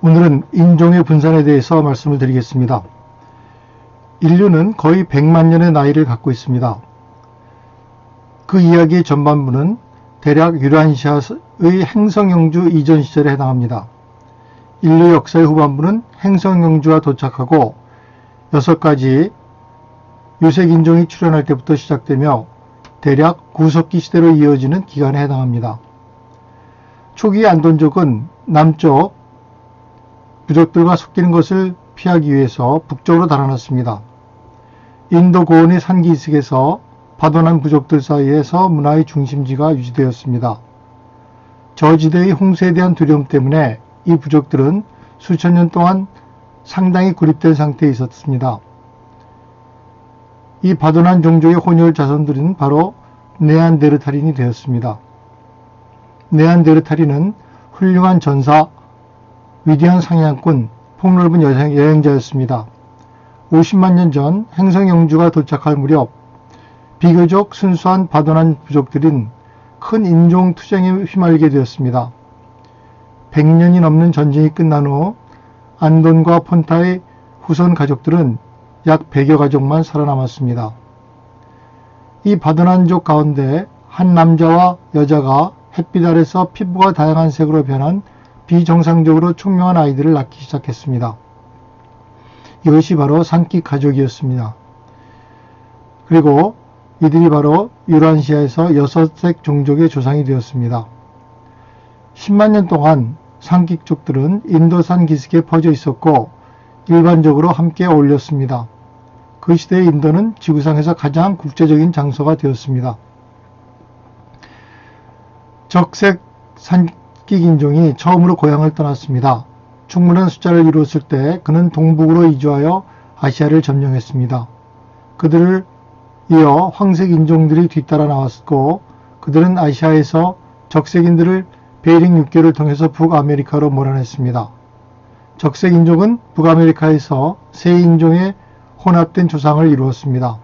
오늘은 인종의 분산에 대해서 말씀을 드리겠습니다. 인류는 거의 100만 년의 나이를 갖고 있습니다. 그 이야기의 전반부는 대략 유라시아의 행성영주 이전 시절에 해당합니다. 인류 역사의 후반부는 행성영주가 도착하고 6가지 유색인종이 출현할 때부터 시작되며 대략 구석기 시대로 이어지는 기간에 해당합니다. 초기 안돈족은 남쪽 부족들과 섞이는 것을 피하기 위해서 북쪽으로 달아났습니다. 인도 고원의 산기슭에서 파도난 부족들 사이에서 문화의 중심지가 유지되었습니다. 저지대의 홍수에 대한 두려움 때문에 이 부족들은 수천 년 동안 상당히 고립된 상태에 있었습니다. 이 파도난 종족의 혼혈 자손들은 바로 네안데르탈인이 되었습니다. 네안데르탈인은 훌륭한 전사, 위대한 사냥꾼, 폭넓은 여행자였습니다. 50만 년 전 행성영주가 도착할 무렵 비교적 순수한 파도난 부족들인 큰 인종 투쟁에 휘말리게 되었습니다. 100년이 넘는 전쟁이 끝난 후 안돈과 폰타의 후손 가족들은 약 100여 가족만 살아남았습니다. 이 파도난족 가운데 한 남자와 여자가 햇빛 아래서 피부가 다양한 색으로 변한 비정상적으로 총명한 아이들을 낳기 시작했습니다. 이것이 바로 산기 가족이었습니다. 그리고 이들이 바로 유라시아에서 6색 종족의 조상이 되었습니다. 10만 년 동안 산기족들은 인도산 기슭에 퍼져 있었고 일반적으로 함께 어울렸습니다. 그 시대의 인도는 지구상에서 가장 국제적인 장소가 되었습니다. 적색 산기인종이 처음으로 고향을 떠났습니다. 충분한 숫자를 이루었을 때 그는 동북으로 이주하여 아시아를 점령했습니다. 그들을 이어 황색 인종들이 뒤따라 나왔고 그들은 아시아에서 적색인들을 베링 육교를 통해서 북아메리카로 몰아냈습니다. 적색 인종은 북아메리카에서 세 인종의 혼합된 조상을 이루었습니다.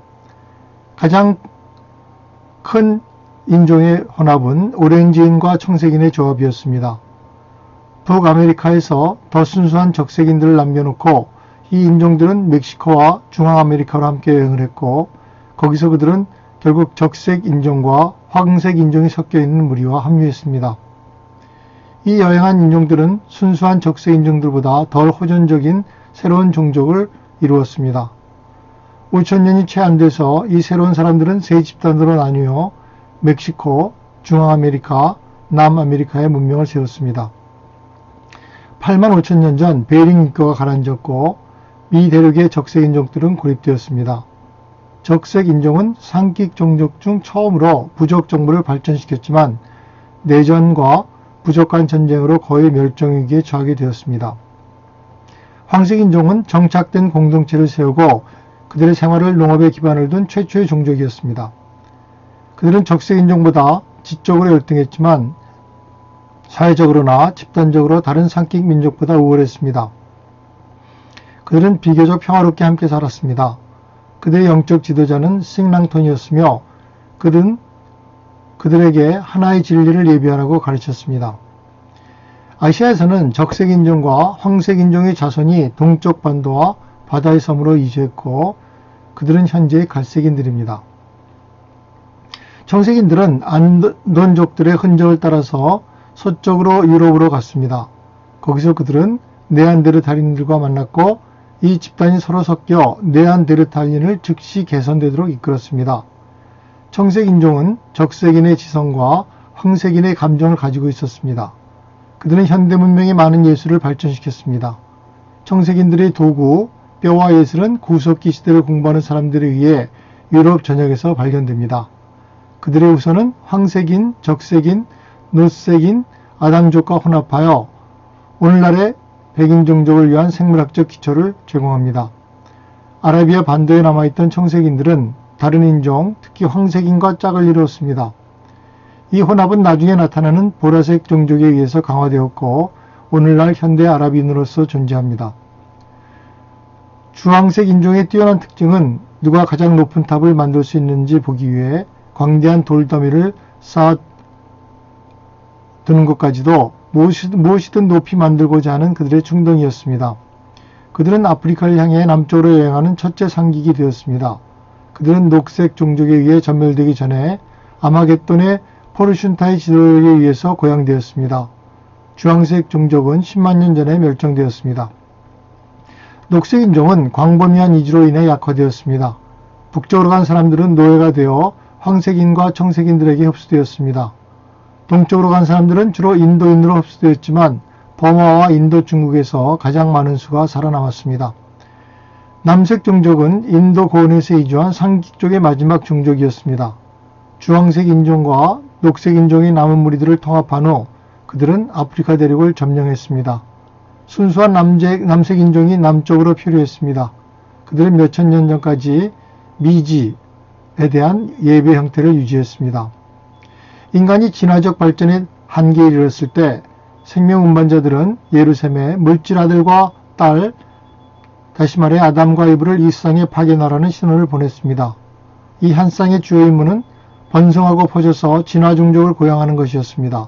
가장 큰 인종의 혼합은 오렌지인과 청색인의 조합이었습니다. 북아메리카에서 더 순수한 적색인들을 남겨놓고 이 인종들은 멕시코와 중앙아메리카로 함께 여행을 했고 거기서 그들은 결국 적색 인종과 황색 인종이 섞여 있는 무리와 합류했습니다. 이 여행한 인종들은 순수한 적색 인종들보다 덜 호전적인 새로운 종족을 이루었습니다. 5천년이 채 안 돼서 이 새로운 사람들은 세 집단으로 나뉘어 멕시코, 중앙아메리카, 남아메리카의 문명을 세웠습니다. 8만 5천 년 전 베링 육교가 가라앉았고 미 대륙의 적색 인종들은 고립되었습니다. 적색 인종은 산기 종족 중 처음으로 부족 정부를 발전시켰지만 내전과 부족 간 전쟁으로 거의 멸종 위기에 처하게 되었습니다. 황색 인종은 정착된 공동체를 세우고 그들의 생활을 농업에 기반을 둔 최초의 종족이었습니다. 그들은 적색 인종보다 지적으로 열등했지만 사회적으로나 집단적으로 다른 산기 민족보다 우월했습니다. 그들은 비교적 평화롭게 함께 살았습니다. 그들의 영적 지도자는 싱랑톤이었으며 그들은 그들에게 하나의 진리를 예비하라고 가르쳤습니다. 아시아에서는 적색 인종과 황색 인종의 자손이 동쪽 반도와 바다의 섬으로 이주했고 그들은 현재의 갈색인들입니다. 청색인들은 안돈족들의 흔적을 따라서 서쪽으로 유럽으로 갔습니다. 거기서 그들은 네안데르탈인들과 만났고 이 집단이 서로 섞여 네안데르탈인을 즉시 개선되도록 이끌었습니다. 청색인종은 적색인의 지성과 황색인의 감정을 가지고 있었습니다. 그들은 현대문명의 많은 예술을 발전시켰습니다. 청색인들의 도구, 뼈와 예술은 구석기 시대를 공부하는 사람들에 의해 유럽 전역에서 발견됩니다. 그들의 후손은 황색인, 적색인, 노색인, 아담족과 혼합하여 오늘날의 백인 종족을 위한 생물학적 기초를 제공합니다. 아라비아 반도에 남아있던 청색인들은 다른 인종, 특히 황색인과 짝을 이루었습니다. 이 혼합은 나중에 나타나는 보라색 종족에 의해서 강화되었고 오늘날 현대 아랍인으로서 존재합니다. 주황색 인종의 뛰어난 특징은 누가 가장 높은 탑을 만들 수 있는지 보기 위해 광대한 돌더미를 쌓아 두는 것까지도 무엇이든 높이 만들고자 하는 그들의 충동이었습니다. 그들은 아프리카를 향해 남쪽으로 여행하는 첫째 상기이 되었습니다. 그들은 녹색 종족에 의해 전멸되기 전에 아마겟돈의 포르슌타의 지도력에 의해서 고양되었습니다. 주황색 종족은 10만 년 전에 멸종되었습니다. 녹색 인종은 광범위한 이주로 인해 약화되었습니다. 북쪽으로 간 사람들은 노예가 되어 황색인과 청색인들에게 흡수되었습니다. 동쪽으로 간 사람들은 주로 인도인으로 흡수되었지만 버마와 인도 중국에서 가장 많은 수가 살아남았습니다. 남색 종족은 인도 고원에서 이주한 상기 쪽의 마지막 종족이었습니다. 주황색 인종과 녹색 인종의 남은 무리들을 통합한 후 그들은 아프리카 대륙을 점령했습니다. 순수한 남색 인종이 남쪽으로 표류했습니다. 그들은 몇천 년 전까지 미지에 대한 예배 형태를 유지했습니다. 인간이 진화적 발전의 한계에 이르렀을 때 생명 운반자들은 예루셈에 물질 아들과 딸, 다시 말해 아담과 이브를 이 세상에 파견하라는 신호를 보냈습니다. 이 한 쌍의 주요 임무는 번성하고 퍼져서 진화 종족을 고양하는 것이었습니다.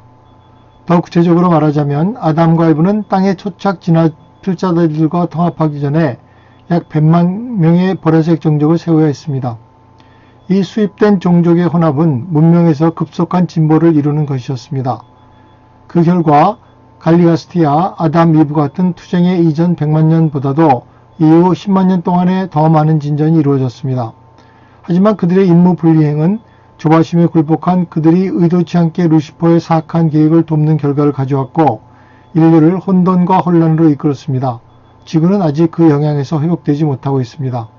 더 구체적으로 말하자면 아담과 이브는 땅의 초착 진화 필자들과 통합하기 전에 약 100만 명의 보라색 종족을 세워야 했습니다. 이 수입된 종족의 혼합은 문명에서 급속한 진보를 이루는 것이었습니다. 그 결과 갈리가스티아, 아담, 이브 같은 투쟁의 이전 100만 년보다도 이후 10만 년 동안에 더 많은 진전이 이루어졌습니다. 하지만 그들의 임무 분리행은 조바심에 굴복한 그들이 의도치 않게 루시퍼의 사악한 계획을 돕는 결과를 가져왔고 인류를 혼돈과 혼란으로 이끌었습니다. 지구는 아직 그 영향에서 회복되지 못하고 있습니다.